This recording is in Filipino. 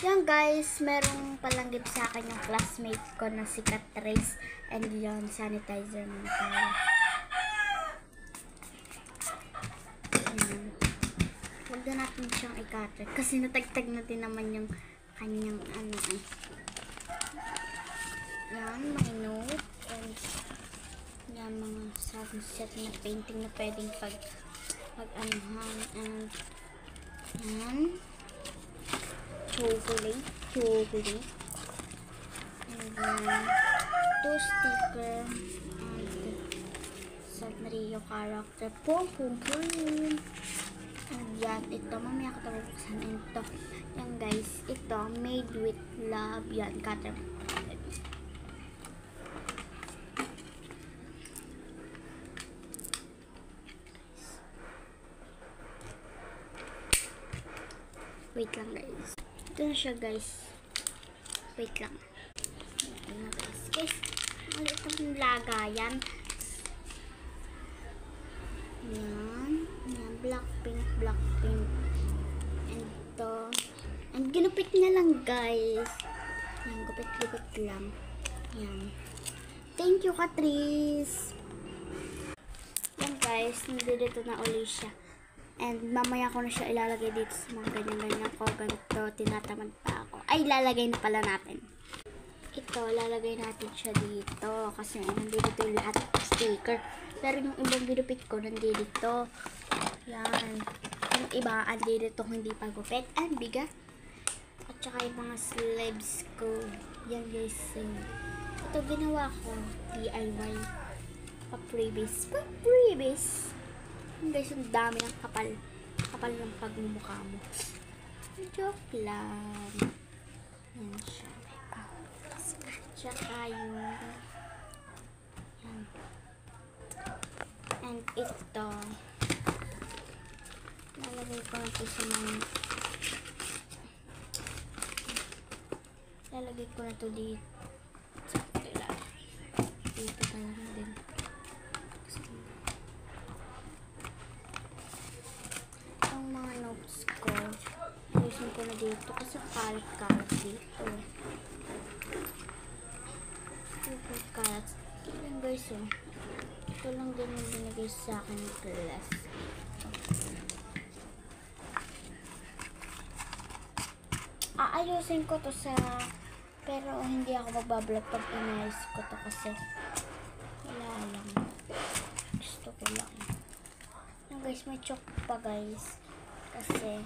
Yan guys, merong palanggip sa akin yung classmate ko na si Catrice. And yun, sanitizer muna tayo. Huwag na natin siyang i-cutter kasi natagtag natin naman yung kanyang ano. Yan, may note. And yan, mga sunset na painting na pwedeng pag-anuhan. And yan, chocolate. And then, 2 sticker. And Sanrio character po. Cream. And yan, ito. Mamaya ko ito bubuksan. And ito. Yan guys, ito. Made with love. Yan, cutter. Wait lang guys. Ito na siya guys. Wait lang. Ito na guys. Guys, maliit ang lagayan. Yan. Yan. Black pink. And ito. And ginupit na lang guys. Yan. Gupit lang. Yan. Thank you, Catrice. Yan guys. Nandito na uli siya. And mamaya ko na siya ilalagay dito sa mga ganyan-ganyan ko. Ganito, tinatamad pa ako. Ay, lalagay na pala natin. Ito, lalagay natin siya dito. Kasi nandito yung lahat sticker. Pero yung ibang ginupit ko, nandito. Yan. Yung iba, nandito hindi pa gupit. Ang bigat. At saka yung mga sleeves ko. Yan guys. Ito ginawa ko. DIY. Pa-freebies. Guys, yung dami ng kapal ng pagmumukha mo. Joke lang. Yan siya. Tsaka yung yan. And ito lalagay ko na ito sa mga lalagay ko na ito dito na lang din. Mga notes ko ayusin ko na dito kasi kalat dito kalat yan guys ito lang din yung binigay sa akin ng class. Aayusin ko to pero hindi ako magbablog pag inayos ko to kasi wala lang gusto ko lang yan guys, may choke pa guys kasi